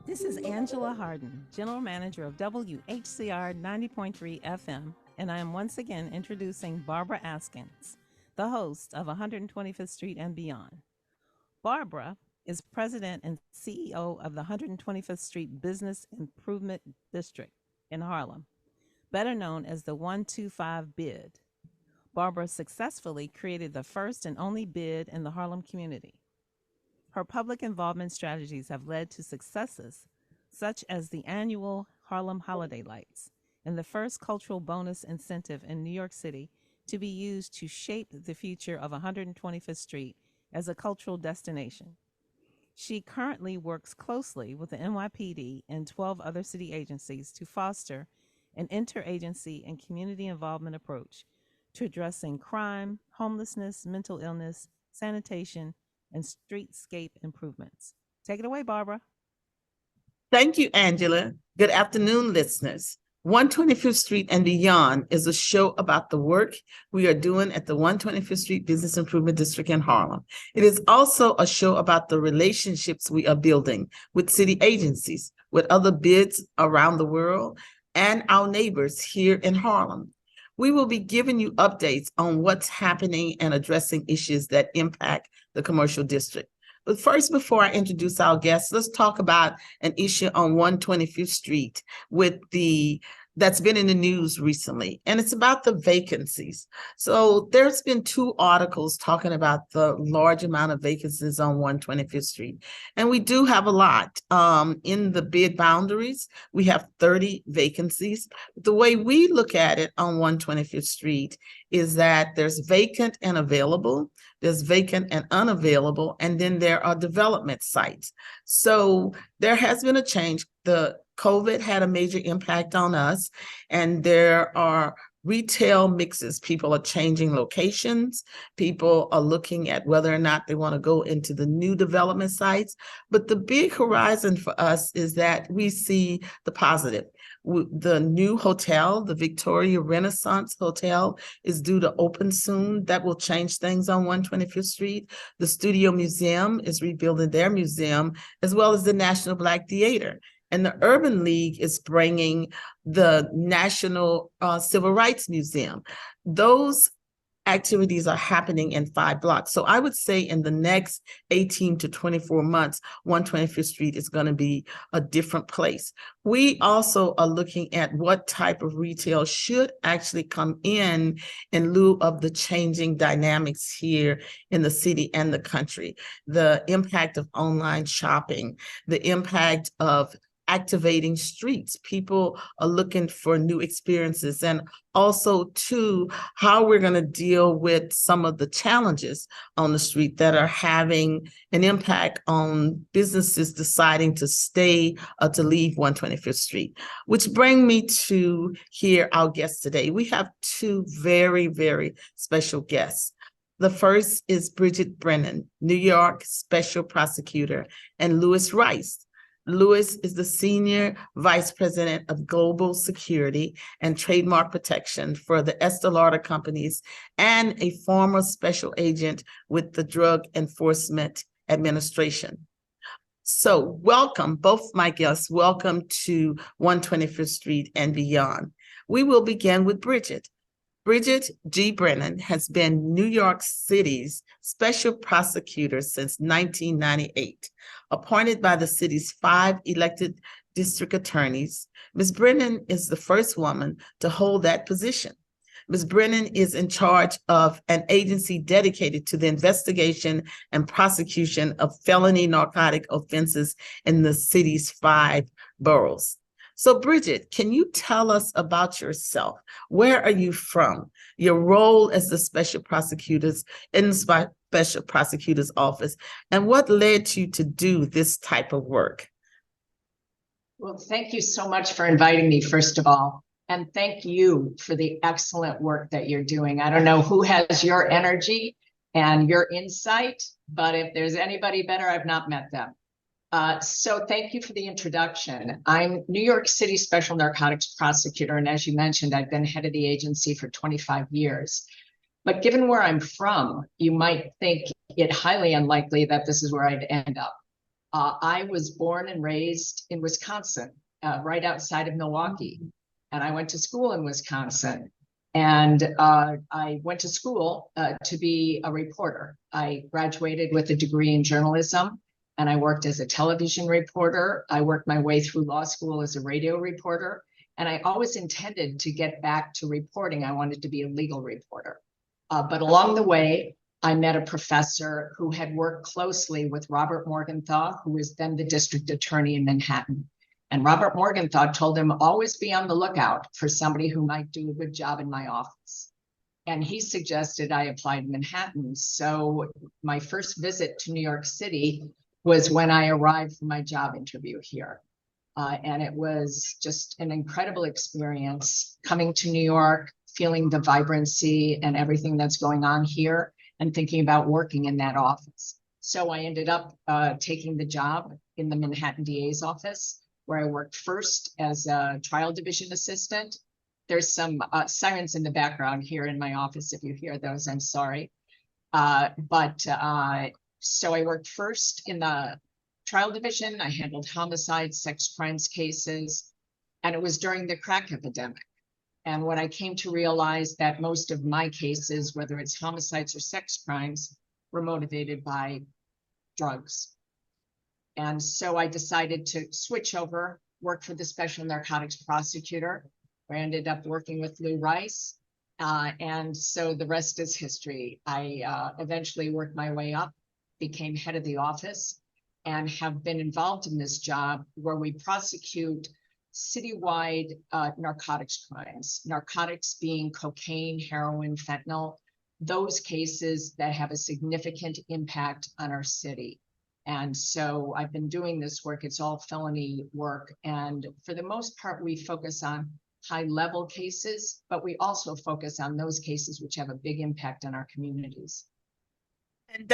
This is Angela Harden, General Manager of WHCR 90.3 FM, and I am once again introducing Barbara Askins, the host of 125th Street and Beyond. Barbara is President and CEO of the 125th Street Business Improvement District in Harlem, better known as the 125 BID. Barbara successfully created the first and only BID in the Harlem community. Her public involvement strategies have led to successes such as the annual Harlem Holiday Lights and the first cultural bonus incentive in New York City to be used to shape the future of 125th Street as a cultural destination. She currently works closely with the NYPD and 12 other city agencies to foster an interagency and community involvement approach to addressing crime, homelessness, mental illness, sanitation, and streetscape improvements. Take it away, Barbara. Thank you, Angela. Good afternoon, listeners. 125th Street and Beyond is a show about the work we are doing at the 125th Street Business Improvement District in Harlem. It is also a show about the relationships we are building with city agencies, with other bids around the world, and our neighbors here in Harlem. We will be giving you updates on what's happening and addressing issues that impact the commercial district. But first, before I introduce our guests, let's talk about an issue on 125th Street that's been in the news recently, and it's about the vacancies. So there's been two articles talking about the large amount of vacancies on 125th Street, and we do have a lot. In the bid boundaries, we have 30 vacancies. The way we look at it on 125th Street is that there's vacant and available, there's vacant and unavailable, and then there are development sites. So there has been a change. The COVID had a major impact on us, and there are retail mixes. People are changing locations. People are looking at whether or not they want to go into the new development sites. But the big horizon for us is that we see the positive. The new hotel, the Victoria Renaissance Hotel, is due to open soon. That will change things on 125th Street. The Studio Museum is rebuilding their museum, as well as the National Black Theater. And the Urban League is bringing the National Civil Rights Museum. Those activities are happening in 5 blocks. So I would say in the next 18 to 24 months, 125th Street is going to be a different place. We also are looking at what type of retail should actually come in lieu of the changing dynamics here in the city and the country. The impact of online shopping, the impact of activating streets. People are looking for new experiences, and also too, how we're going to deal with some of the challenges on the street that are having an impact on businesses deciding to stay or to leave 125th Street. Which bring me to hear our guests today. We have two very, very special guests. The first is Bridget Brennan, New York Special Prosecutor, and Louis Rice. Louis is the Senior Vice President of Global Security and Trademark Protection for the Estee Lauder Companies and a former special agent with the Drug Enforcement Administration. So welcome, both my guests. Welcome to 125th Street and Beyond. We will begin with Bridget. Bridget G. Brennan has been New York City's special prosecutor since 1998. Appointed by the city's 5 elected district attorneys, Ms. Brennan is the first woman to hold that position. Ms. Brennan is in charge of an agency dedicated to the investigation and prosecution of felony narcotic offenses in the city's 5 boroughs. So Bridget, can you tell us about yourself? Where are you from? Your role as the special prosecutors in the special prosecutor's office, and what led you to do this type of work? Well, thank you so much for inviting me, first of all. And thank you for the excellent work that you're doing. I don't know who has your energy and your insight, but if there's anybody better, I've not met them. So thank you for the introduction. I'm New York City Special Narcotics Prosecutor, and as you mentioned, I've been head of the agency for 25 years. But given where I'm from, you might think it highly unlikely that this is where I'd end up. I was born and raised in Wisconsin, right outside of Milwaukee. And I went to school in Wisconsin. And I went to school to be a reporter. I graduated with a degree in journalism, and I worked as a television reporter. I worked my way through law school as a radio reporter. And I always intended to get back to reporting. I wanted to be a legal reporter. But along the way, I met a professor who had worked closely with Robert Morgenthau, who was then the district attorney in Manhattan. And Robert Morgenthau told him, always be on the lookout for somebody who might do a good job in my office. And he suggested I apply to Manhattan. So my first visit to New York City was when I arrived for my job interview here. And it was just an incredible experience coming to New York, feeling the vibrancy and everything that's going on here, and thinking about working in that office. So I ended up taking the job in the Manhattan DA's office, where I worked first as a trial division assistant. There's some sirens in the background here in my office. If you hear those, I'm sorry. So I worked first in the trial division. I handled homicide, sex crimes cases, and it was during the crack epidemic. And when I came to realize that most of my cases, whether it's homicides or sex crimes, were motivated by drugs. And so I decided to switch over, work for the special narcotics prosecutor, where I ended up working with Lou Rice. And so the rest is history. I eventually worked my way up, became head of the office, and have been involved in this job where we prosecute citywide narcotics crimes, narcotics being cocaine, heroin, fentanyl, those cases that have a significant impact on our city. And so I've been doing this work. It's all felony work. And for the most part, we focus on high level cases, but we also focus on those cases which have a big impact on our communities. And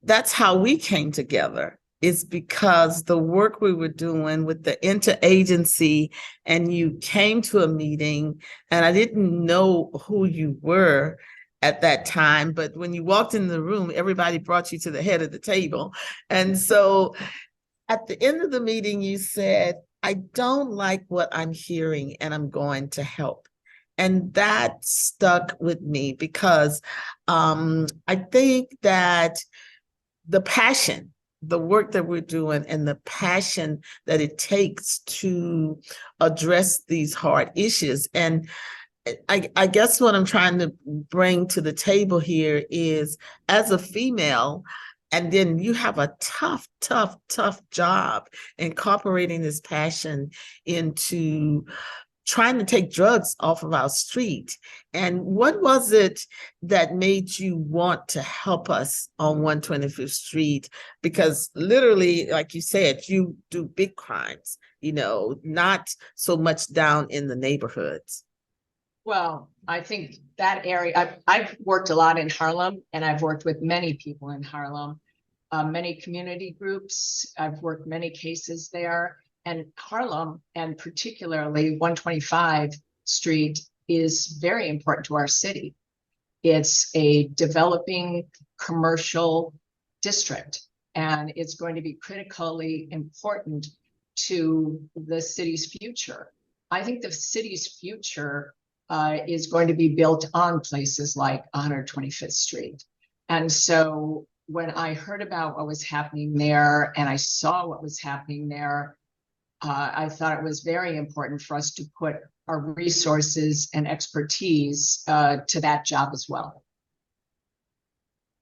that's how we came together, is because the work we were doing with the interagency, and you came to a meeting and I didn't know who you were at that time, but when you walked in the room, everybody brought you to the head of the table. And so at the end of the meeting, you said, I don't like what I'm hearing and I'm going to help. And that stuck with me because I think that the passion, the work that we're doing, and the passion that it takes to address these hard issues. And I guess what I'm trying to bring to the table here is, as a female, and then you have a tough job incorporating this passion into trying to take drugs off of our street. And what was it that made you want to help us on 125th Street? Because literally, like you said, you do big crimes, not so much down in the neighborhoods. Well, I think that area, I've worked a lot in Harlem, and I've worked with many people in Harlem, many community groups. I've worked many cases there. And Harlem, and particularly 125 Street, is very important to our city. It's a developing commercial district, and it's going to be critically important to the city's future. I think the city's future is going to be built on places like 125th Street. And so when I heard about what was happening there and I saw what was happening there, I thought it was very important for us to put our resources and expertise to that job as well.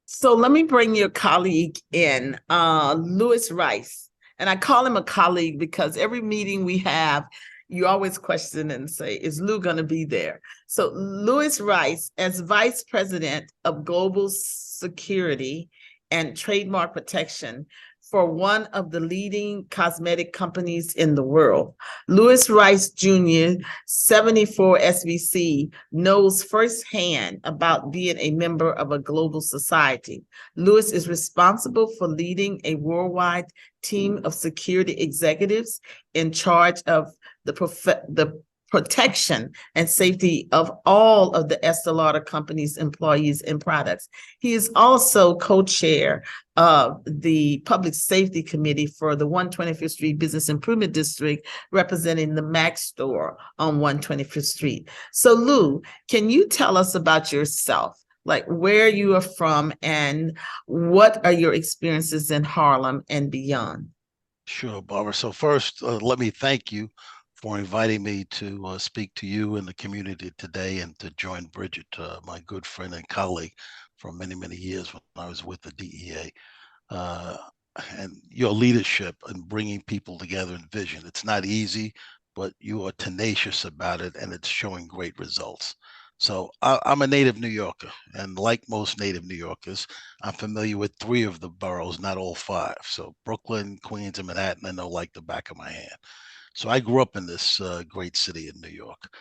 So let me bring your colleague in, Louis Rice. And I call him a colleague because every meeting we have, you always question and say, is Lou going to be there? So Louis Rice, as Vice President of Global Security and Trademark Protection for one of the leading cosmetic companies in the world. Louis Rice Jr., 74 SVC, knows firsthand about being a member of a global society. Louis is responsible for leading a worldwide team of security executives in charge of the protection and safety of all of the Estee Lauder Company's employees and products. He is also co-chair of the Public Safety Committee for the 125th Street Business Improvement District, representing the MAC store on 125th Street. So Lou, can you tell us about yourself? Like where you are from and what are your experiences in Harlem and beyond? Sure, Barbara. So first, let me thank you for inviting me to speak to you and the community today and to join Bridget, my good friend and colleague for many, many years when I was with the DEA. And your leadership in bringing people together in vision. It's not easy, but you are tenacious about it and it's showing great results. So I'm a native New Yorker, and like most native New Yorkers, I'm familiar with 3 of the boroughs, not all 5. So Brooklyn, Queens, and Manhattan, I know like the back of my hand. So I grew up in this great city in New York.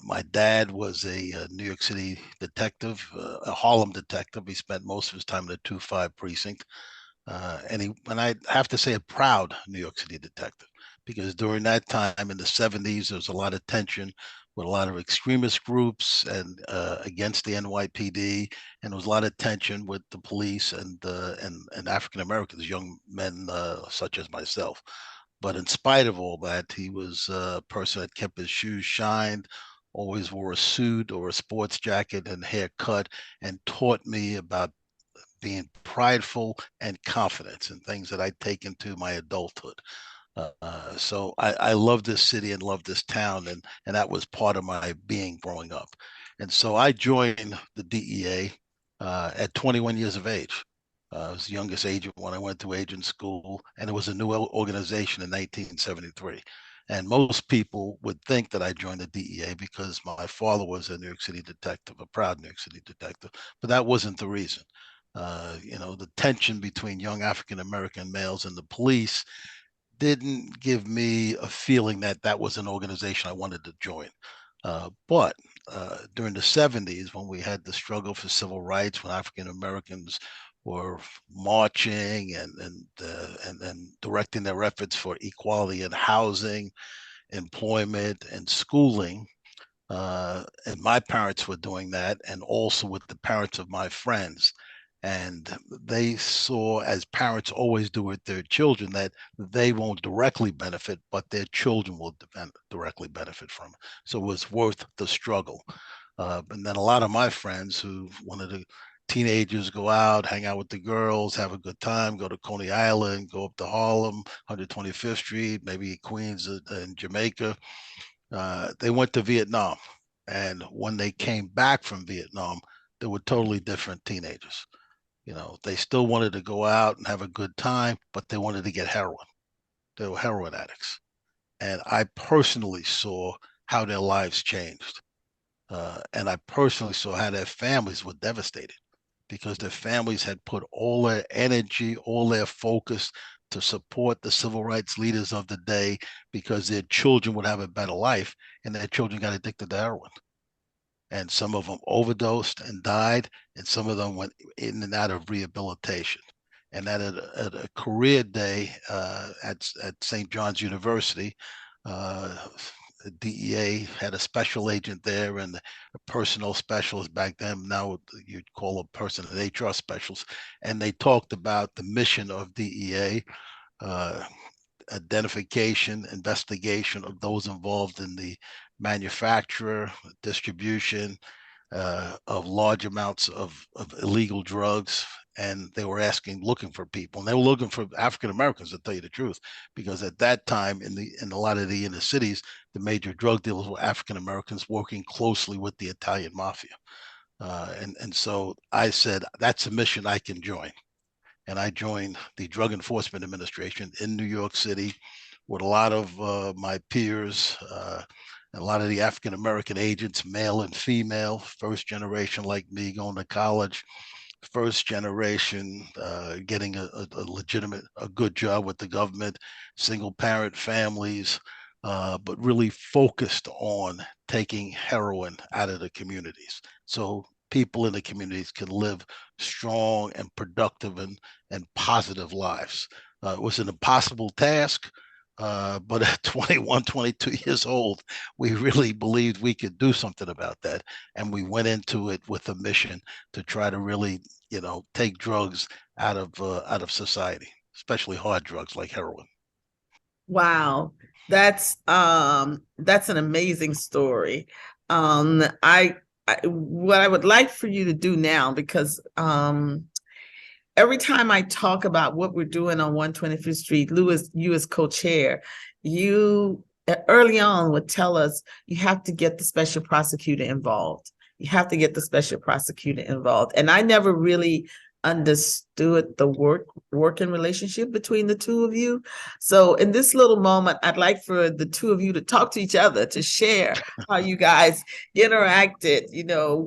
My dad was a New York City detective, a Harlem detective. He spent most of his time in the 2-5 precinct. And I have to say a proud New York City detective, because during that time in the 70s, there was a lot of tension with a lot of extremist groups and against the NYPD, and there was a lot of tension with the police and African Americans, young men such as myself. But in spite of all that, he was a person that kept his shoes shined, always wore a suit or a sports jacket and hair cut, and taught me about being prideful and confidence and things that I take into my adulthood. So I love this city and love this town, and that was part of my being growing up. And so I joined the DEA at 21 years of age. I was the youngest agent when I went to agent school, and it was a new organization in 1973. And most people would think that I joined the DEA because my father was a New York City detective, a proud New York City detective, but that wasn't the reason. The tension between young African American males and the police didn't give me a feeling that that was an organization I wanted to join. But during the 70s, when we had the struggle for civil rights, when African Americans were marching and directing their efforts for equality in housing, employment, and schooling, and my parents were doing that, and also with the parents of my friends. And they saw, as parents always do with their children, that they won't directly benefit, but their children will directly benefit from it. So it was worth the struggle. And then a lot of my friends who wanted to teenagers go out, hang out with the girls, have a good time, go to Coney Island, go up to Harlem, 125th Street, maybe Queens and Jamaica. They went to Vietnam. And when they came back from Vietnam, they were totally different teenagers. They still wanted to go out and have a good time, but they wanted to get heroin. They were heroin addicts. And I personally saw how their lives changed. And I personally saw how their families were devastated because their families had put all their energy, all their focus to support the civil rights leaders of the day because their children would have a better life, and their children got addicted to heroin. And some of them overdosed and died, and some of them went in and out of rehabilitation. And at a career day at St. John's University, the DEA had a special agent there and a personnel specialist back then. Now you'd call a person an HR specialist. And they talked about the mission of DEA, uh, identification, investigation of those involved in the manufacture, distribution of large amounts of illegal drugs. And they were looking for people, and they were looking for African Americans, to tell you the truth, because at that time in a lot of the inner cities, the major drug dealers were African Americans working closely with the Italian mafia. And so I said, that's a mission I can join. And I joined the Drug Enforcement Administration in New York City with a lot of my peers, a lot of the African American agents, male and female, first generation like me going to college, first generation getting a legitimate, a good job with the government, single parent families, but really focused on taking heroin out of the communities. So people in the communities can live strong and productive and positive lives. It was an impossible task, But at 21, 22 years old, we really believed we could do something about that. And we went into it with a mission to try to really, take drugs out of society, especially hard drugs like heroin. Wow, that's an amazing story. I what I would like for you to do now, because every time I talk about what we're doing on 125th Street, Lewis, you as co-chair, you early on would tell us you have to get the special prosecutor involved. You have to get the special prosecutor involved. And I never really understood the working relationship between the two of you. So in this little moment, I'd like for the two of you to talk to each other, to share how you guys interacted,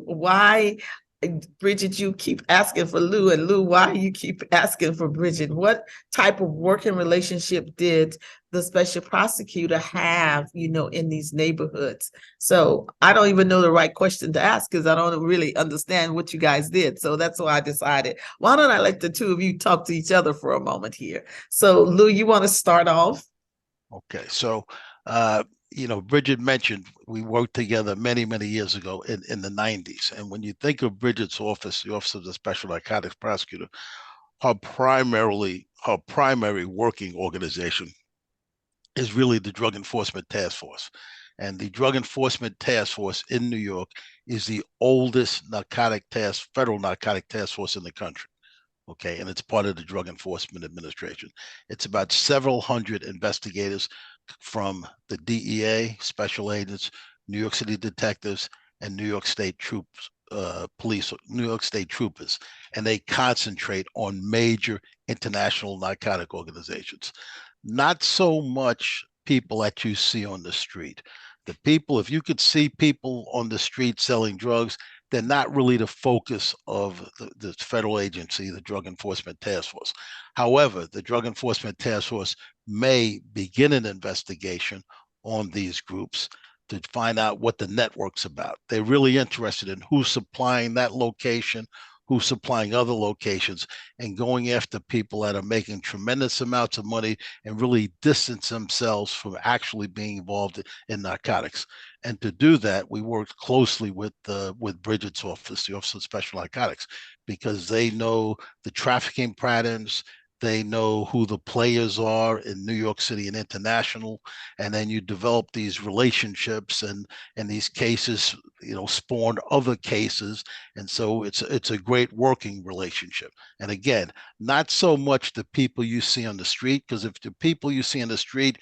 why Bridget, you keep asking for Lou, and Lou, why you keep asking for Bridget? What type of working relationship did the special prosecutor have, in these neighborhoods? So I don't even know the right question to ask because I don't really understand what you guys did. So that's why I decided, why don't I let the two of you talk to each other for a moment here? So Lou, you want to start off? Okay, so Bridget mentioned we worked together many, many years ago in the 90s. And when you think of Bridget's office, the Office of the Special Narcotics Prosecutor, her primary working organization is really the Drug Enforcement Task Force. And the Drug Enforcement Task Force in New York is the oldest federal narcotic task force in the country. Okay, and it's part of the Drug Enforcement Administration. It's about several hundred investigators from the DEA, special agents, New York City detectives, and New York State New York State troopers, and they concentrate on major international narcotic organizations. Not so much people that you see on the street. The people, if you could see people on the street selling drugs, they're not really the focus of the federal agency, the Drug Enforcement Task Force. However, the Drug Enforcement Task Force may begin an investigation on these groups to find out what the network's about. They're really interested in who's supplying that location, who's supplying other locations, and going after people that are making tremendous amounts of money and really distance themselves from actually being involved in narcotics. And to do that, we worked closely with Bridget's office, the Office of Special Narcotics, because they know the trafficking patterns, they know who the players are in New York City and international, and then you develop these relationships, and these cases, spawn other cases, and so it's a great working relationship. And again, not so much the people you see on the street, because if the people you see on the street,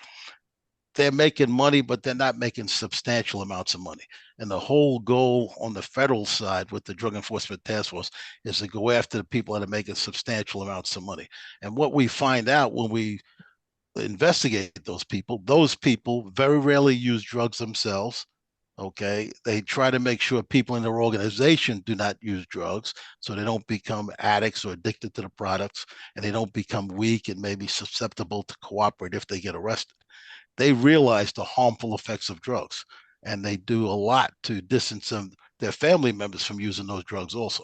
they're making money, but they're not making substantial amounts of money. And the whole goal on the federal side with the Drug Enforcement Task Force is to go after the people that are making substantial amounts of money. And what we find out when we investigate those people very rarely use drugs themselves. Okay. They try to make sure people in their organization do not use drugs so they don't become addicts or addicted to the products, and they don't become weak and maybe susceptible to cooperate if they get arrested. They realize the harmful effects of drugs, and they do a lot to distance their family members from using those drugs also.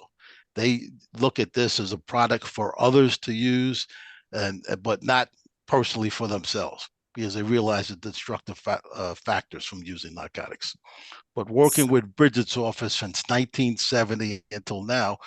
They look at this as a product for others to use, but not personally for themselves, because they realize the destructive factors from using narcotics. But working with Bridget's office since 1970 until now,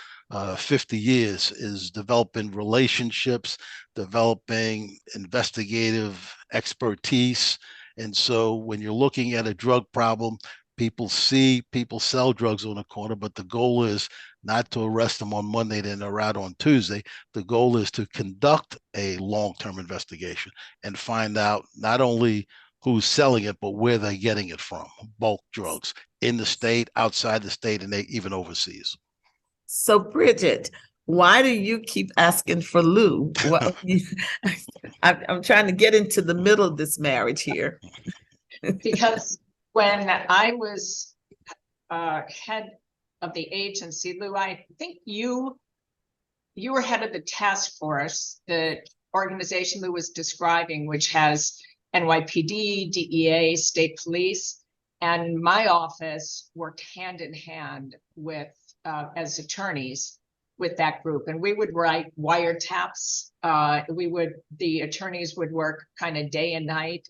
50 years, is developing relationships, developing investigative expertise. And so when you're looking at a drug problem, people see people sell drugs on the corner, but the goal is not to arrest them on Monday, then they're out on Tuesday. The goal is to conduct a long-term investigation and find out not only who's selling it, but where they're getting it from, bulk drugs in the state, outside the state, and even overseas. So Bridget, why do you keep asking for Lou? I'm trying to get into the middle of this marriage here. Because when I was head of the agency, Lou, I think you were head of the task force, the organization Lou was describing, which has NYPD, DEA, state police, and my office worked hand in hand with as attorneys with that group, and we would write wiretaps. The attorneys would work kind of day and night,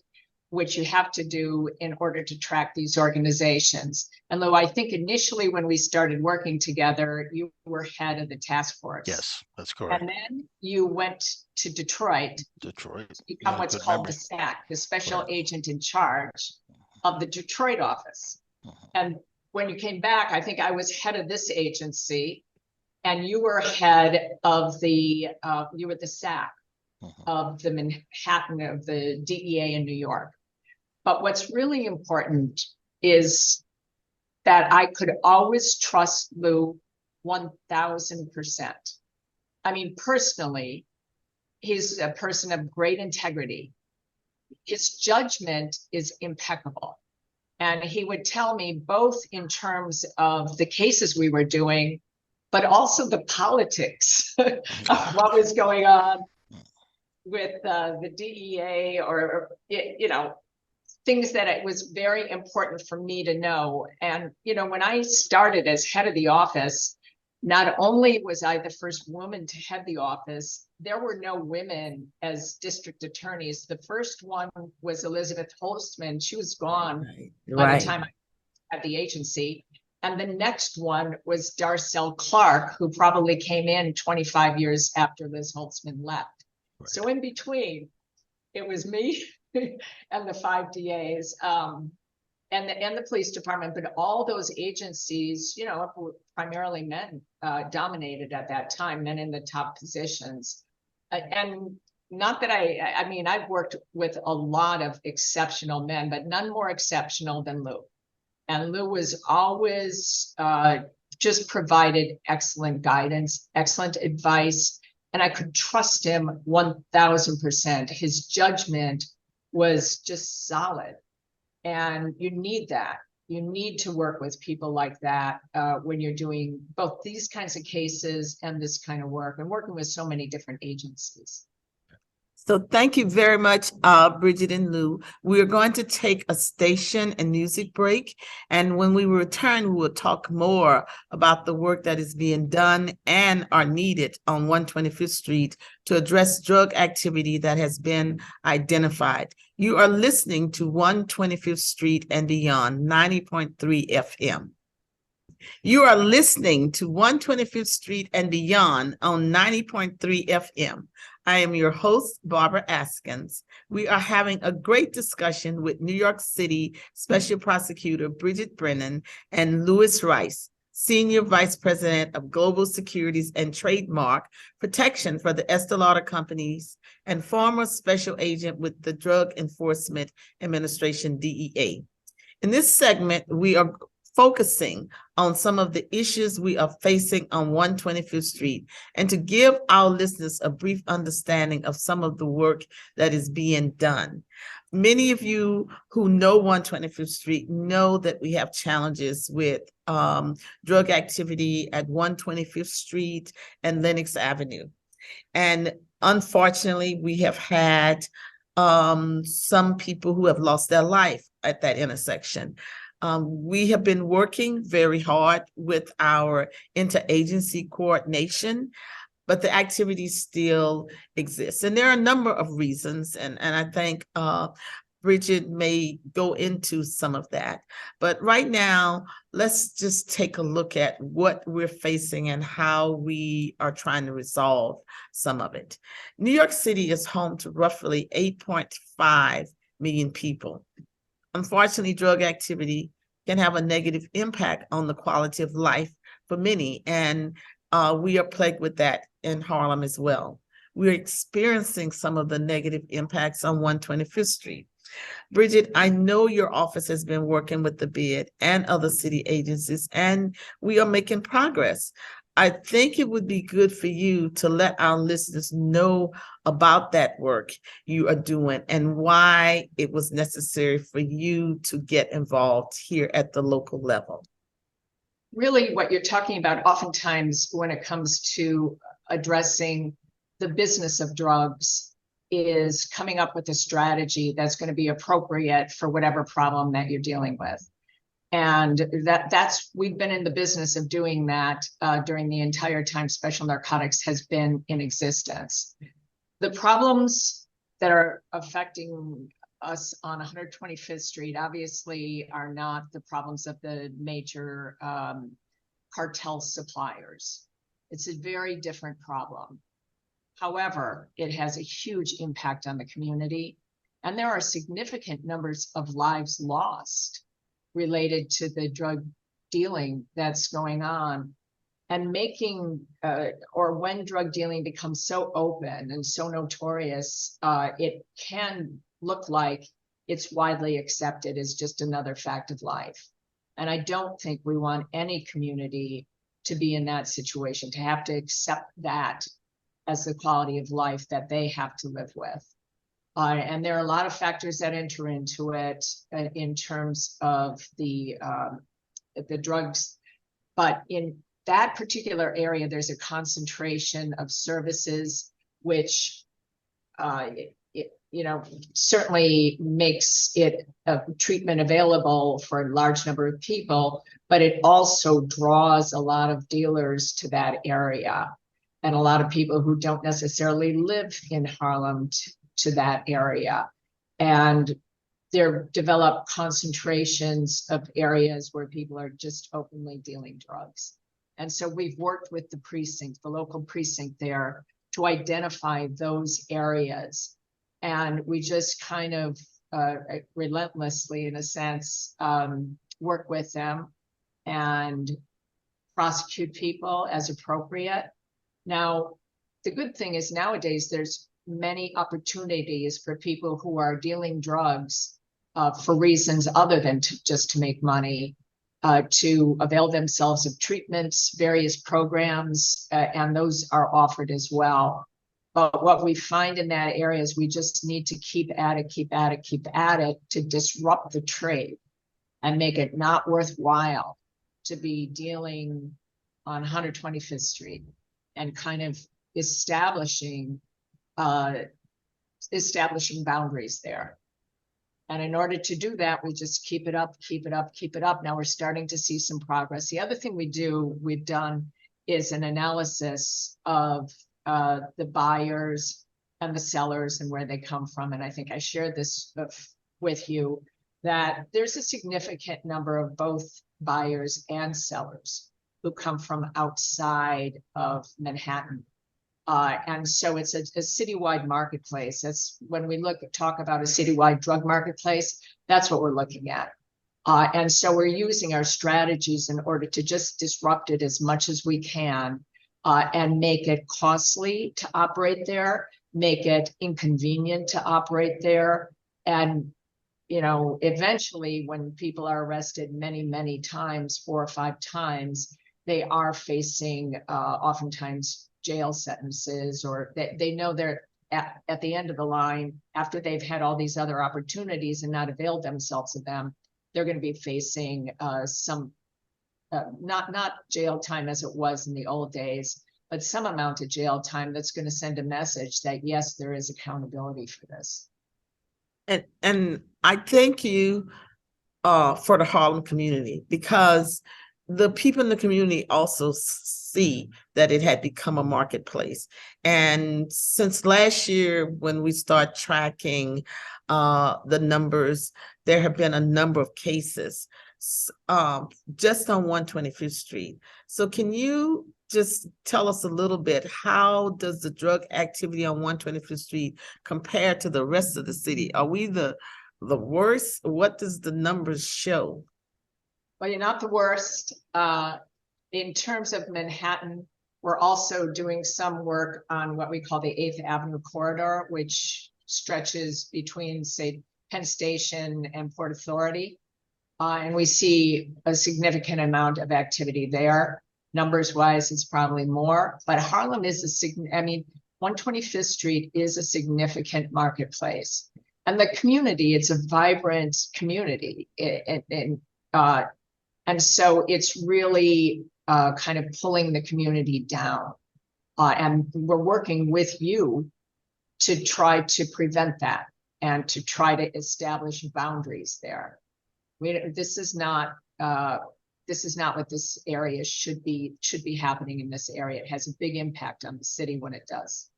which you have to do in order to track these organizations. And Lou, I think initially when we started working together, you were head of the task force. Yes, that's correct. And then you went to Detroit to become Yeah, what's good called memory. the SAC, the special Correct. agent in charge of the Detroit office. Mhm. And when you came back, I think I was head of this agency, and you were head of the, you were the SAC Mhm. of the Manhattan, of the DEA in New York. But what's really important is that I could always trust Lou 1000%. I mean, personally, he's a person of great integrity. His judgment is impeccable. And he would tell me both in terms of the cases we were doing, but also the politics of what was going on with the DEA, or, things that it was very important for me to know. And, when I started as head of the office, not only was I the first woman to head the office, there were no women as district attorneys. The first one was Elizabeth Holtzman. She was gone by the time I had the agency. And the next one was Darcel Clark, who probably came in 25 years after Liz Holtzman left. Right. So in between, it was me and the 5 DAs, and the police department, but all those agencies, primarily men dominated at that time, men in the top positions. And not that I've worked with a lot of exceptional men, but none more exceptional than Lou. And Lou was always just provided excellent guidance, excellent advice, and I could trust him 1000%. His judgment was just solid. And you need that. You need to work with people like that when you're doing both these kinds of cases and this kind of work, and working with so many different agencies. So thank you very much, Bridget and Lou. We are going to take a station and music break. And when we return, we will talk more about the work that is being done and are needed on 125th Street to address drug activity that has been identified. You are listening to 125th Street and Beyond, 90.3 FM. You are listening to 125th Street and Beyond on 90.3 FM. I am your host, Barbara Askins. We are having a great discussion with New York City Special Prosecutor Bridget Brennan and Louis Rice, Senior Vice President of Global Securities and Trademark Protection for the Estee Lauder Companies and former Special Agent with the Drug Enforcement Administration, DEA. In this segment, we are focusing on some of the issues we are facing on 125th Street, and to give our listeners a brief understanding of some of the work that is being done. Many of you who know 125th Street know that we have challenges with drug activity at 125th Street and Lenox Avenue. And unfortunately, we have had some people who have lost their life at that intersection. We have been working very hard with our interagency coordination, but the activity still exists. And there are a number of reasons, and I think Bridget may go into some of that. But right now, let's just take a look at what we're facing and how we are trying to resolve some of it. New York City is home to roughly 8.5 million people. Unfortunately, drug activity can have a negative impact on the quality of life for many, and we are plagued with that in Harlem as well. We're experiencing some of the negative impacts on 125th Street. Bridget, I know your office has been working with the BID and other city agencies, and we are making progress. I think it would be good for you to let our listeners know about that work you are doing and why it was necessary for you to get involved here at the local level. Really, what you're talking about oftentimes when it comes to addressing the business of drugs is coming up with a strategy that's going to be appropriate for whatever problem that you're dealing with. And we've been in the business of doing that during the entire time special narcotics has been in existence. The problems that are affecting us on 125th Street obviously are not the problems of the major cartel suppliers. It's a very different problem. However, it has a huge impact on the community, and there are significant numbers of lives lost related to the drug dealing that's going on. And making, or when drug dealing becomes so open and so notorious, it can look like it's widely accepted as just another fact of life. And I don't think we want any community to be in that situation, to have to accept that as the quality of life that they have to live with. And there are a lot of factors that enter into it in terms of the drugs, but in that particular area, there's a concentration of services, which certainly makes it a treatment available for a large number of people, but it also draws a lot of dealers to that area and a lot of people who don't necessarily live in Harlem to that area. And there develop concentrations of areas where people are just openly dealing drugs. And so we've worked with the precinct, the local precinct there, to identify those areas. And we just kind of relentlessly, in a sense, work with them and prosecute people as appropriate. Now, the good thing is nowadays there's many opportunities for people who are dealing drugs for reasons other than just to make money, to avail themselves of treatments, various programs, and those are offered as well. But what we find in that area is we just need to keep at it to disrupt the trade and make it not worthwhile to be dealing on 125th Street and kind of establishing boundaries there. And in order to do that, we just keep it up. Now we're starting to see some progress. The other thing we've done is an analysis of the buyers and the sellers and where they come from. And I think I shared this with you, that there's a significant number of both buyers and sellers who come from outside of Manhattan. And so it's a citywide marketplace. That's when we talk about a citywide drug marketplace, that's what we're looking at. And so we're using our strategies in order to just disrupt it as much as we can, and make it costly to operate there, make it inconvenient to operate there. And, eventually when people are arrested many, many times, 4 or 5 times, they are facing oftentimes jail sentences, or they know they're at the end of the line after they've had all these other opportunities and not availed themselves of them. They're going to be facing some not jail time as it was in the old days, but some amount of jail time that's going to send a message that yes, there is accountability for this. And I thank you for the Harlem community, because the people in the community also see that it had become a marketplace. And since last year, when we start tracking the numbers, there have been a number of cases just on 125th Street. So can you just tell us a little bit, how does the drug activity on 125th Street compare to the rest of the city? Are we the worst? What does the numbers show? Well, you're not the worst. In terms of Manhattan, we're also doing some work on what we call the 8th Avenue corridor, which stretches between, say, Penn Station and Port Authority. And we see a significant amount of activity there. Numbers wise, it's probably more, but Harlem is 125th Street is a significant marketplace. And the community, it's a vibrant community. And so it's really kind of pulling the community down. And we're working with you to try to prevent that and to try to establish boundaries there. This is not this is not what this area should be happening in this area. It has a big impact on the city when it does.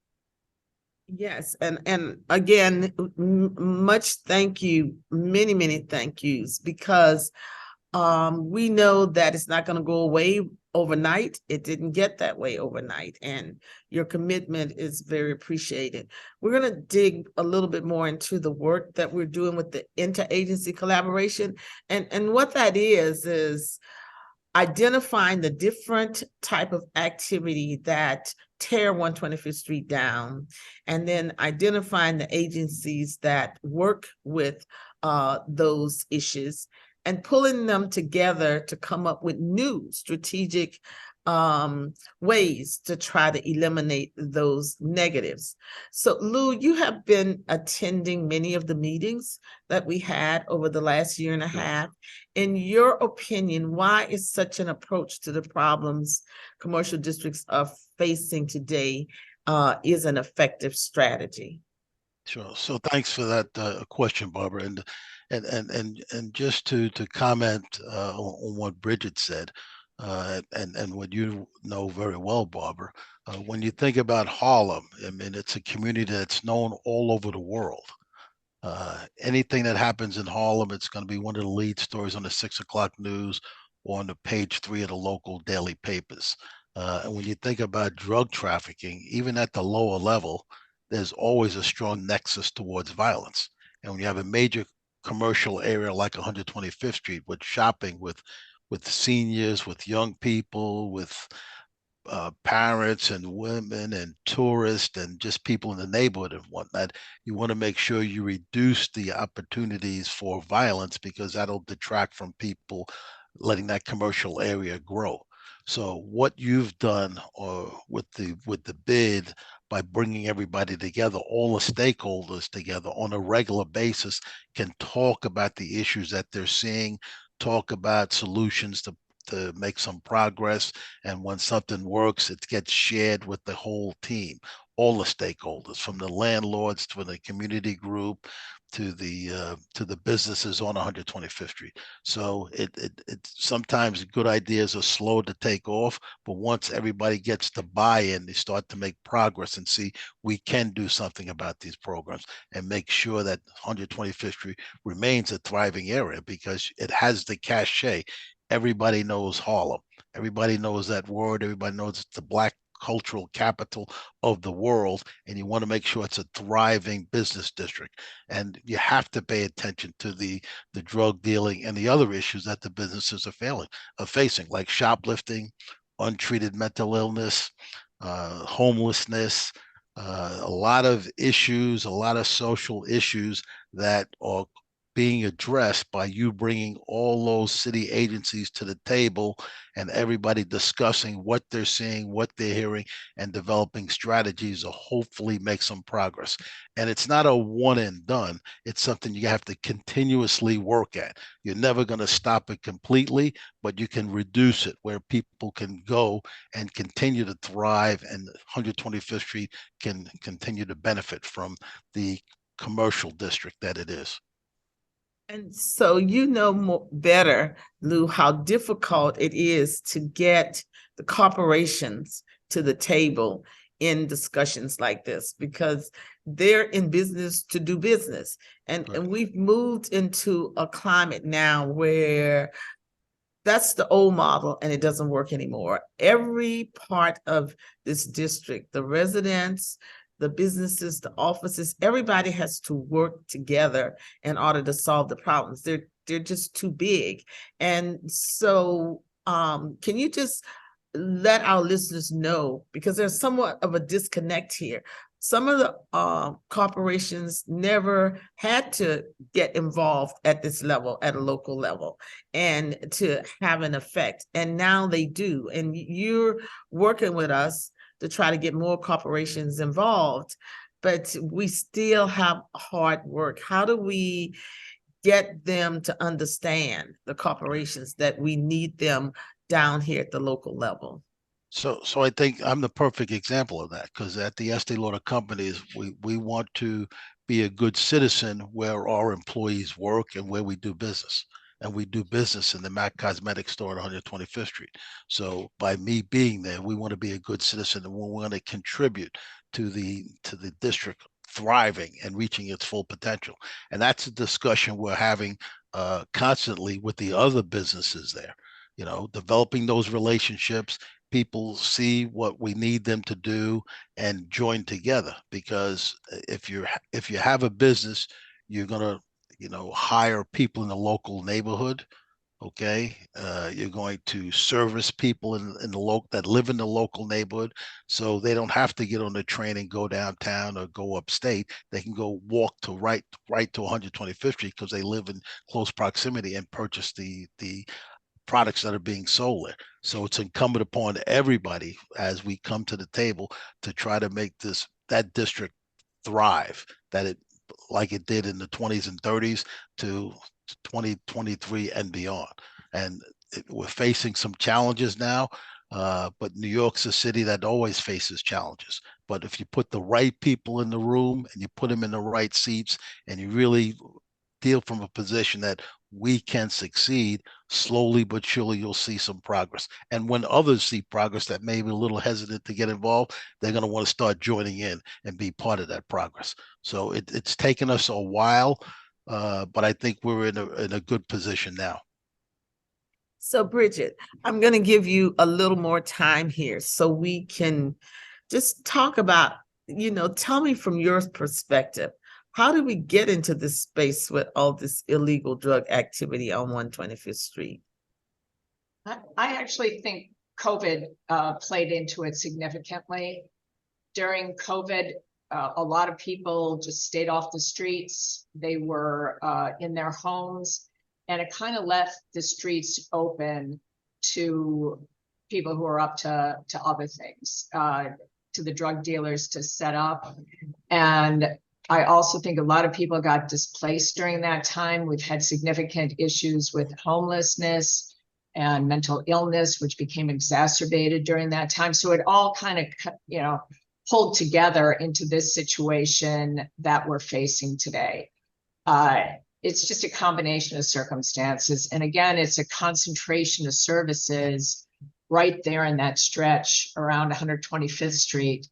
Yes, and again, much thank you, many thank yous, because we know that it's not going to go away overnight. It didn't get that way overnight, and your commitment is very appreciated. We're going to dig a little bit more into the work that we're doing with the interagency collaboration, and what that is identifying the different type of activity that tear 125th Street down, and then identifying the agencies that work with those issues and pulling them together to come up with new strategic ways to try to eliminate those negatives. So Lou, you have been attending many of the meetings that we had over the last year and a half. In your opinion, why is such an approach to the problems commercial districts are facing today is an effective strategy? Sure. So thanks for that question, Barbara. And just to comment on what Bridget said, and what you know very well, Barbara, when you think about Harlem, I mean, it's a community that's known all over the world. Anything that happens in Harlem, it's going to be one of the lead stories on the 6 o'clock news or on the page 3 of the local daily papers. And when you think about drug trafficking, even at the lower level, there's always a strong nexus towards violence. And when you have a major commercial area like 125th Street with shopping, with seniors, with young people, with parents and women and tourists and just people in the neighborhood and whatnot, you want to make sure you reduce the opportunities for violence, because that'll detract from people letting that commercial area grow. So what you've done with the bid, by bringing everybody together, all the stakeholders together on a regular basis, can talk about the issues that they're seeing, talk about solutions to make some progress. And when something works, it gets shared with the whole team, all the stakeholders, from the landlords to the community group to the businesses on 125th Street. So it sometimes good ideas are slow to take off, but once everybody gets to buy in, they start to make progress and see we can do something about these programs and make sure that 125th Street remains a thriving area, because it has the cachet. Everybody knows Harlem. Everybody knows that word. Everybody knows it's the Black cultural capital of the world, and you want to make sure it's a thriving business district. And you have to pay attention to the drug dealing and the other issues that the businesses are facing, like shoplifting, untreated mental illness, homelessness, a lot of issues, a lot of social issues that are being addressed by you bringing all those city agencies to the table and everybody discussing what they're seeing, what they're hearing, and developing strategies to hopefully make some progress. And it's not a one and done. It's something you have to continuously work at. You're never going to stop it completely, but you can reduce it where people can go and continue to thrive, and 125th Street can continue to benefit from the commercial district that it is. And so you know better, Lou, how difficult it is to get the corporations to the table in discussions like this, because they're in business to do business. And we've moved into a climate now where that's the old model and it doesn't work anymore. Every part of this district, the residents, the businesses, the offices, everybody has to work together in order to solve the problems. They're just too big. And so can you just let our listeners know, because there's somewhat of a disconnect here. Some of the corporations never had to get involved at this level, at a local level, and to have an effect. And now they do. And you're working with us to try to get more corporations involved, but we still have hard work. How do we get them to understand, the corporations, that we need them down here at the local level? So I think I'm the perfect example of that, because at the Estee Lauder companies, we want to be a good citizen where our employees work and where we do business. and we do business in the MAC Cosmetics store at 125th Street. So by me being there, we want to be a good citizen, and we want to contribute to the district thriving and reaching its full potential. And that's a discussion we're having constantly with the other businesses there. You know, developing those relationships. People see what we need them to do and join together. Because if you have a business, you're gonna, you know, hire people in the local neighborhood. Okay, you're going to service people in the local that live in the local neighborhood, so they don't have to get on the train and go downtown or go upstate. They can go walk to right to 125th Street because they live in close proximity and purchase the products that are being sold there. So it's incumbent upon everybody as we come to the table to try to make that district thrive, that it, like it did in the 20s and 30s, to 2023 and beyond. And we're facing some challenges now, but New York's a city that always faces challenges. But if you put the right people in the room and you put them in the right seats and you really deal from a position that we can succeed, slowly but surely you'll see some progress. And when others see progress that may be a little hesitant to get involved, they're going to want to start joining in and be part of that progress. So it's taken us a while, but I think we're in a good position now. So Bridget, I'm going to give you a little more time here so we can just talk about, you know, tell me from your perspective, how did we get into this space with all this illegal drug activity on 125th Street? I actually think COVID played into it significantly. During COVID, a lot of people just stayed off the streets. They were in their homes, and it kind of left the streets open to people who are up to other things, to the drug dealers to set up. And I also think a lot of people got displaced during that time. We've had significant issues with homelessness and mental illness, which became exacerbated during that time. So it all kind of, you know, pulled together into this situation that we're facing today. It's just a combination of circumstances. And again, it's a concentration of services right there in that stretch around 125th Street.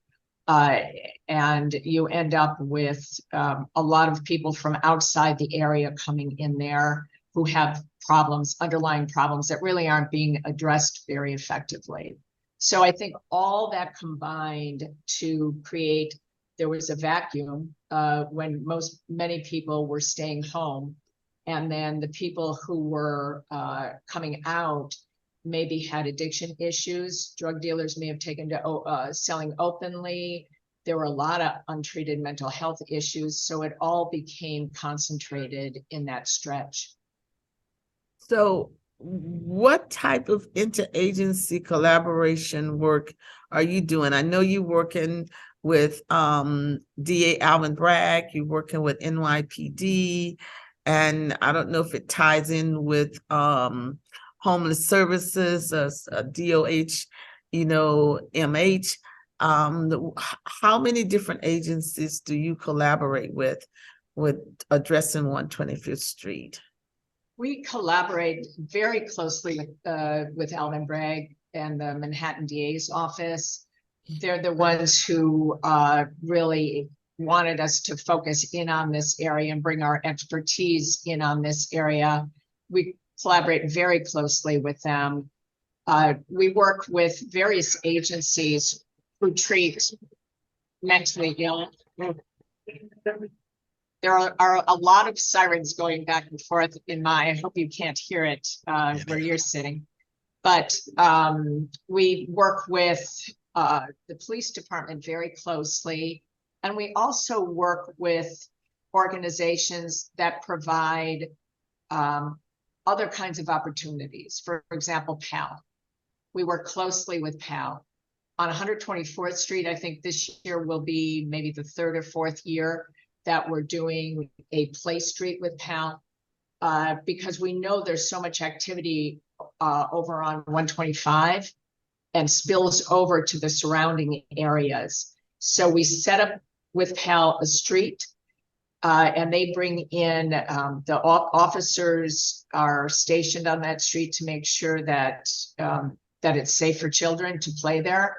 And you end up with a lot of people from outside the area coming in there who have problems, underlying problems that really aren't being addressed very effectively. So I think all that combined to create, there was a vacuum when many people were staying home. And then the people who were coming out maybe had addiction issues. Drug dealers may have taken to selling openly. There were a lot of untreated mental health issues. So it all became concentrated in that stretch. So what type of interagency collaboration work are you doing? I know you're working with DA Alvin Bragg, you're working with NYPD, and I don't know if it ties in with homeless services, DOH, you know, MH. How many different agencies do you collaborate with addressing 125th Street? We collaborate very closely with Alvin Bragg and the Manhattan DA's office. They're the ones who really wanted us to focus in on this area and bring our expertise in on this area. We collaborate very closely with them. We work with various agencies who treat mentally ill. There are a lot of sirens going back and forth I hope you can't hear it where you're sitting. But we work with the police department very closely. And we also work with organizations that provide other kinds of opportunities. For example, PAL. We work closely with PAL. On 124th Street, I think this year will be maybe the third or fourth year that we're doing a play street with PAL, because we know there's so much activity over on 125 and spills over to the surrounding areas. So we set up with PAL a street. And they bring in the officers are stationed on that street to make sure that that it's safe for children to play there.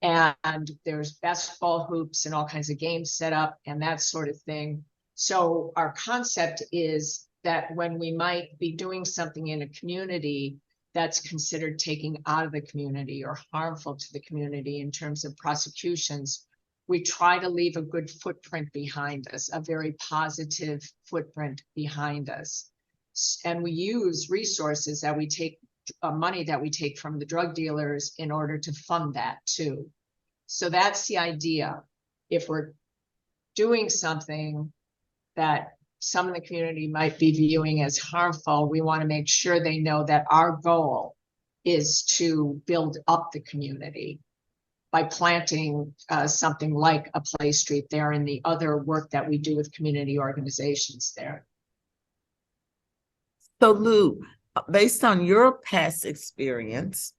And there's basketball hoops and all kinds of games set up and that sort of thing. So our concept is that when we might be doing something in a community that's considered taking out of the community or harmful to the community in terms of prosecutions, we try to leave a good footprint behind us, a very positive footprint behind us. And we use resources that we take, money that we take from the drug dealers in order to fund that too. So that's the idea. If we're doing something that some in the community might be viewing as harmful, we want to make sure they know that our goal is to build up the community by planting something like a play street there and the other work that we do with community organizations there. So Lou, based on your past experience,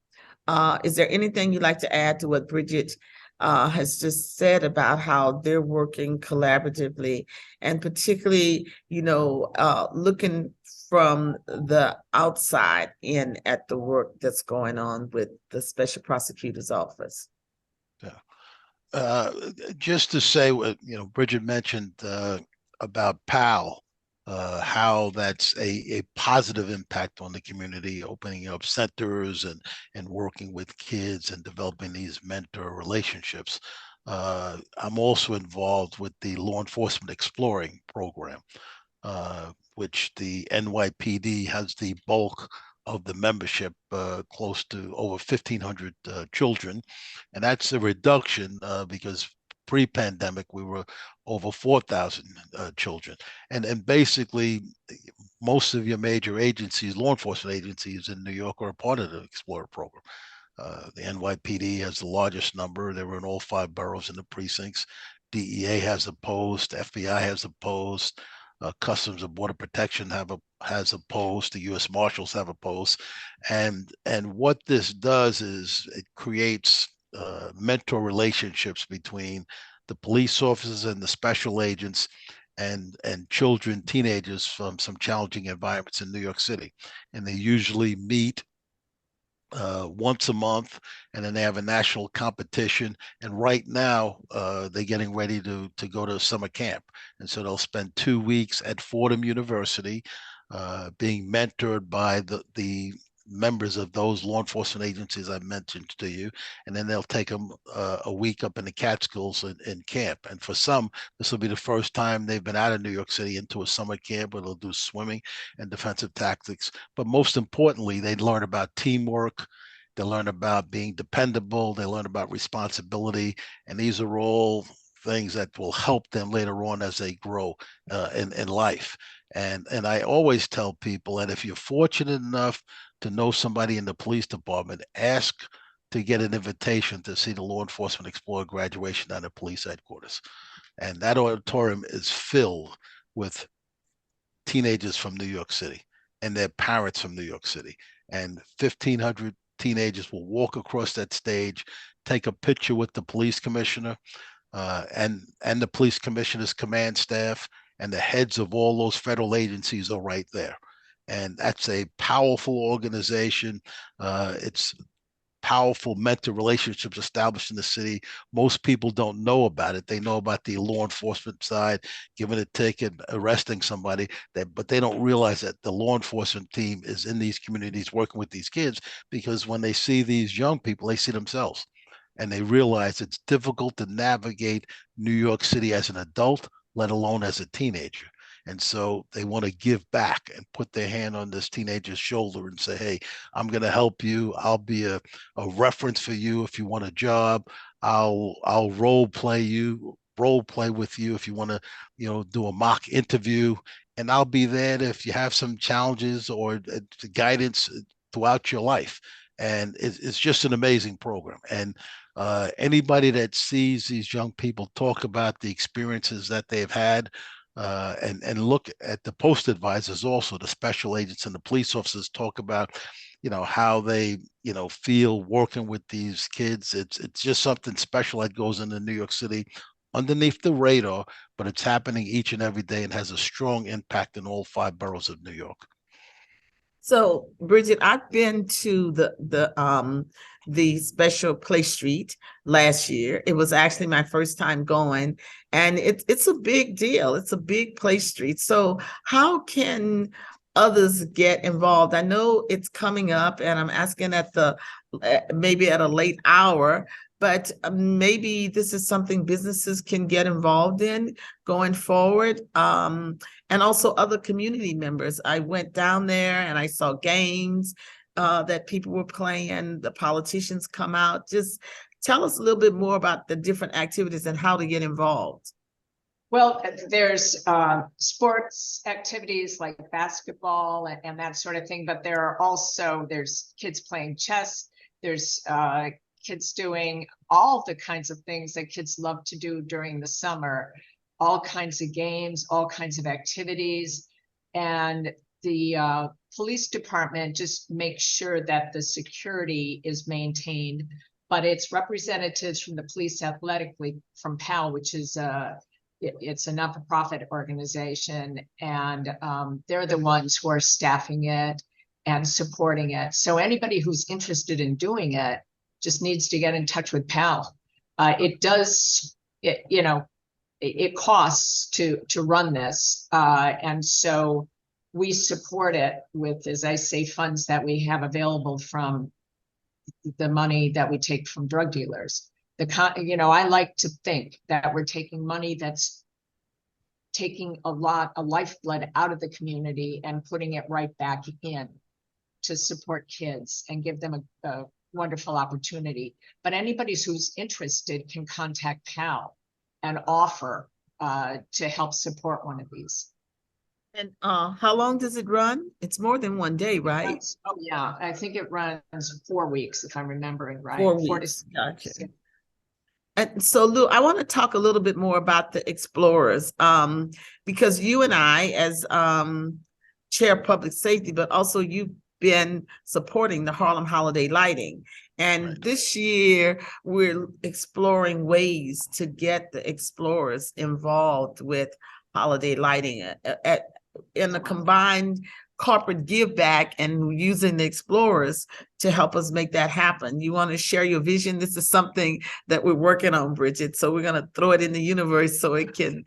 is there anything you'd like to add to what Bridget has just said about how they're working collaboratively and particularly, looking from the outside in at the work that's going on with the Special Prosecutor's Office? Just to say what, Bridget mentioned about PAL, how that's a positive impact on the community, opening up centers and working with kids and developing these mentor relationships. I'm also involved with the Law Enforcement Exploring program, which the NYPD has the bulk of the membership, close to over 1,500 children. And that's a reduction because pre-pandemic, we were over 4,000 children. And basically, most of your major agencies, law enforcement agencies in New York are a part of the Explorer program. The NYPD has the largest number. They were in all 5 boroughs in the precincts. DEA has a post, FBI has a post, Customs and Border Protection has a post, the U.S. Marshals have a post, and what this does is it creates mentor relationships between the police officers and the special agents and children, teenagers from some challenging environments in New York City, and they usually meet once a month, and then they have a national competition. And right now, they're getting ready to go to summer camp, and so they'll spend 2 weeks at Fordham University, being mentored by the members of those law enforcement agencies I mentioned to you, and then they'll take them a week up in the Catskills in camp. And for some, this will be the first time they've been out of New York City into a summer camp where they'll do swimming and defensive tactics. But most importantly, they learn about teamwork. They learn about being dependable. They learn about responsibility. And these are all things that will help them later on as they grow in life. And I always tell people, and if you're fortunate enough to know somebody in the police department, ask to get an invitation to see the Law Enforcement Explorer graduation at the police headquarters. And that auditorium is filled with teenagers from New York City and their parents from New York City. And 1,500 teenagers will walk across that stage, take a picture with the police commissioner and the police commissioner's command staff, and the heads of all those federal agencies are right there. And that's a powerful organization. It's powerful mentor relationships established in the city. Most people don't know about it. They know about the law enforcement side, giving a ticket, arresting somebody, but they don't realize that the law enforcement team is in these communities working with these kids, because when they see these young people, they see themselves. And they realize it's difficult to navigate New York City as an adult, let alone as a teenager. And so they want to give back and put their hand on this teenager's shoulder and say, hey, I'm going to help you. I'll be a reference for you if you want a job. I'll role play with you if you want to, do a mock interview. And I'll be there if you have some challenges or guidance throughout your life. And it's just an amazing program. And anybody that sees these young people talk about the experiences that they've had, and look at the post advisors, also the special agents and the police officers talk about, how they, feel working with these kids. It's just something special that goes into New York City underneath the radar, but it's happening each and every day and has a strong impact in all 5 boroughs of New York. So, Bridget, I've been to the special Play Street last year. It was actually my first time going, and it's a big deal. It's a big Play Street. So, how can others get involved? I know it's coming up, and I'm asking at the maybe at a late hour, but maybe this is something businesses can get involved in going forward. And also other community members. I went down there and I saw games that people were playing, the politicians come out. Just tell us a little bit more about the different activities and how to get involved. Well, there's sports activities like basketball and that sort of thing, but there's kids playing chess, there's kids doing all the kinds of things that kids love to do during the summer, all kinds of games, all kinds of activities. And the police department just makes sure that the security is maintained, but it's representatives from the Police Athletic League from PAL, which is it's a not-for-profit organization, and they're the ones who are staffing it and supporting it. So anybody who's interested in doing it just needs to get in touch with PAL. It costs to run this, and so we support it with, as I say, funds that we have available from the money that we take from drug dealers. I like to think that we're taking money that's taking a lifeblood out of the community and putting it right back in to support kids and give them a wonderful opportunity. But anybody who's interested can contact PAL and offer to help support one of these. And how long does it run? It's more than one day, right? Oh yeah, I think it runs 4 weeks, if I'm remembering right. 4 weeks. Gotcha. And so, Lou, I want to talk a little bit more about the Explorers, because you and I, as Chair of Public Safety, but also you've been supporting the Harlem Holiday Lighting. And this year, we're exploring ways to get the Explorers involved with holiday lighting in a combined corporate give back and using the Explorers to help us make that happen. You want to share your vision? This is something that we're working on, Bridget. So we're going to throw it in the universe so it can,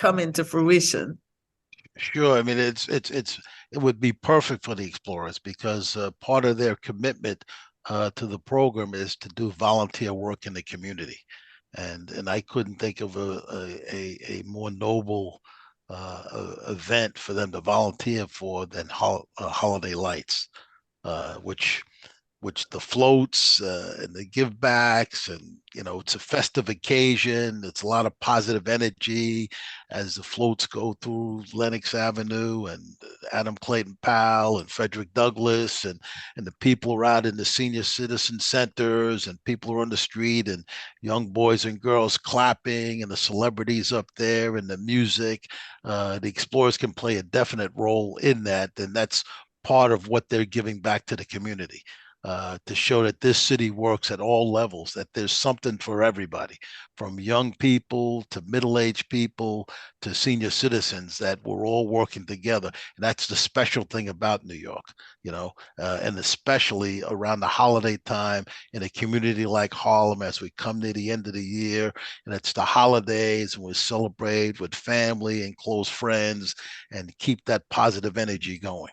come into fruition. Sure. I mean, it would be perfect for the Explorers because part of their commitment to the program is to do volunteer work in the community. And I couldn't think of a more noble event for them to volunteer for than holiday lights, which the floats and the give backs, and it's a festive occasion. It's a lot of positive energy as the floats go through Lenox Avenue and Adam Clayton Powell and Frederick Douglass, and the people are out in the senior citizen centers, and people are on the street, and young boys and girls clapping, and the celebrities up there, and the music. The Explorers can play a definite role in that, and that's part of what they're giving back to the community. To show that this city works at all levels, that there's something for everybody, from young people to middle-aged people to senior citizens, that we're all working together. And that's the special thing about New York, and especially around the holiday time in a community like Harlem, as we come near the end of the year, and it's the holidays, and we celebrate with family and close friends and keep that positive energy going.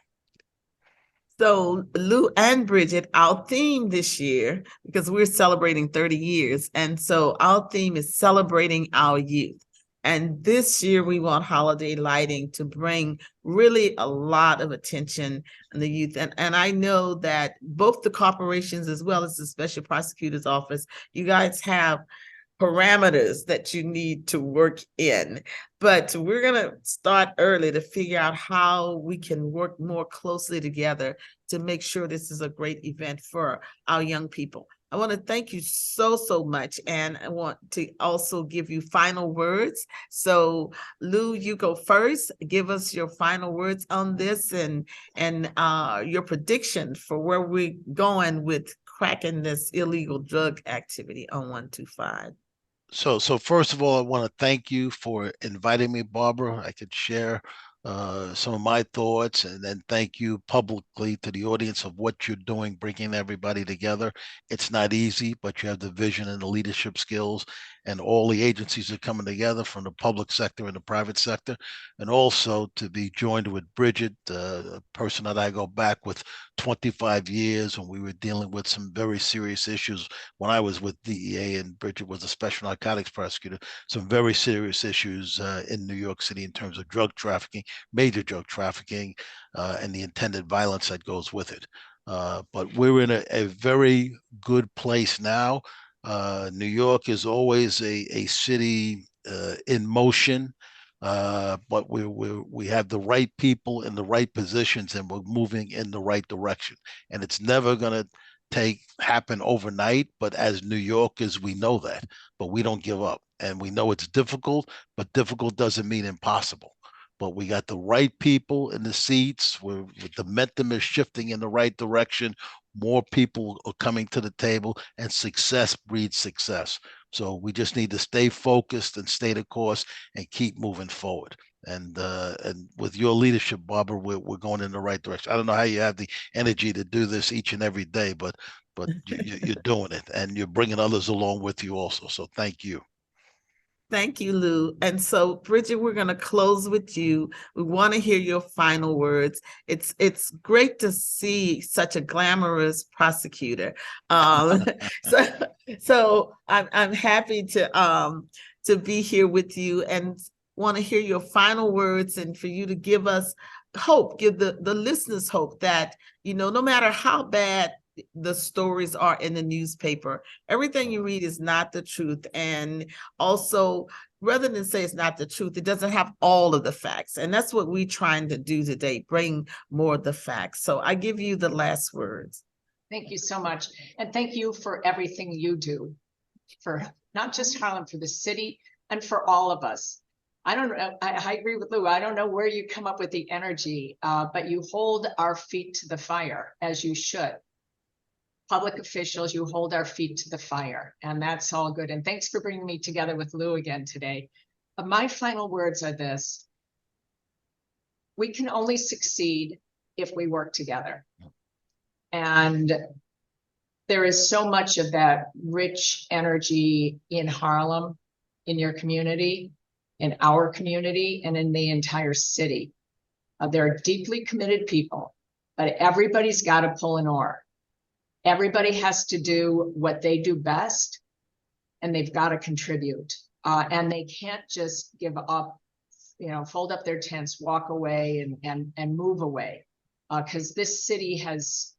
So Lou and Bridget, our theme this year, because we're celebrating 30 years, and so our theme is celebrating our youth. And this year we want holiday lighting to bring really a lot of attention on the youth. And I know that both the corporations as well as the Special Prosecutor's Office, you guys have parameters that you need to work in, but we're going to start early to figure out how we can work more closely together to make sure this is a great event for our young people. I want to thank you so much, and I want to also give you final words. So Lou, you go first. Give us your final words on this and your prediction for where we're going with cracking this illegal drug activity on 125. So first of all, I want to thank you for inviting me, Barbara. I could share some of my thoughts, and then thank you publicly to the audience of what you're doing, bringing everybody together. It's not easy, but you have the vision and the leadership skills, and all the agencies are coming together from the public sector and the private sector, and also to be joined with Bridget, a person that I go back with 25 years when we were dealing with some very serious issues when I was with DEA and Bridget was a special narcotics prosecutor, some very serious issues in New York City in terms of drug trafficking, major drug trafficking, and the intended violence that goes with it. But we're in a very good place now. New York is always a city in motion. But we have the right people in the right positions, and we're moving in the right direction. And it's never going to happen overnight, but as New Yorkers, we know that, but we don't give up. And we know it's difficult, but difficult doesn't mean impossible. But we got the right people in the seats where the momentum is shifting in the right direction. More people are coming to the table, and success breeds success. So we just need to stay focused and stay the course and keep moving forward. And with your leadership, Barbara, we're going in the right direction. I don't know how you have the energy to do this each and every day, but you're doing it, and you're bringing others along with you also. So thank you. Thank you, Lou. And so, Bridget, we're going to close with you. We want to hear your final words. It's great to see such a glamorous prosecutor. So I'm happy to be here with you, and want to hear your final words, and for you to give us hope, give the listeners hope that, no matter how bad the stories are in the newspaper, everything you read is not the truth. And also, rather than say it's not the truth, it doesn't have all of the facts. And that's what we're trying to do today, bring more of the facts. So I give you the last words. Thank you so much. And thank you for everything you do for not just Harlem, for the city, and for all of us. I don't know. I agree with Lou. I don't know where you come up with the energy, but you hold our feet to the fire, as you should. Public officials, you hold our feet to the fire, and that's all good. And thanks for bringing me together with Lou again today. My final words are this: we can only succeed if we work together. And there is so much of that rich energy in Harlem, in your community, in our community, and in the entire city. There are deeply committed people, but everybody's got to pull an oar. Everybody has to do what they do best, and they've got to contribute. And they can't just give up, fold up their tents, walk away, and move away. Because this city has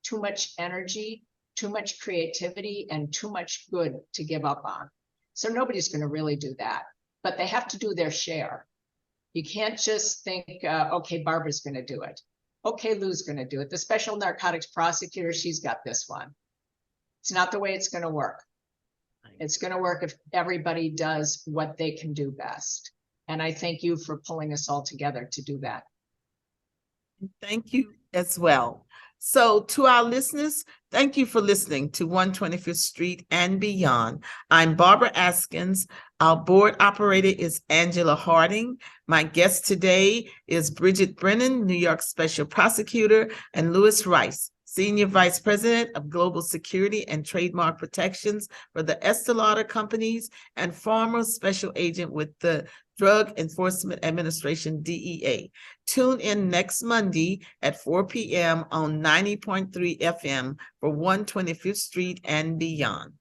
too much energy, too much creativity, and too much good to give up on. So nobody's going to really do that, but they have to do their share. You can't just think, okay, Barbara's going to do it. Okay, Lou's going to do it. The special narcotics prosecutor, she's got this one. It's not the way it's going to work. It's going to work if everybody does what they can do best. And I thank you for pulling us all together to do that. Thank you as well. So to our listeners, thank you for listening to 125th Street and Beyond. I'm Barbara Askins. Our board operator is Angela Harding. My guest today is Bridget Brennan, New York Special Prosecutor, and Louis Rice, Senior Vice President of Global Security and Trademark Protections for the Estee Lauder Companies and former Special Agent with the Drug Enforcement Administration, DEA. Tune in next Monday at 4 p.m. on 90.3 FM for 125th Street and Beyond.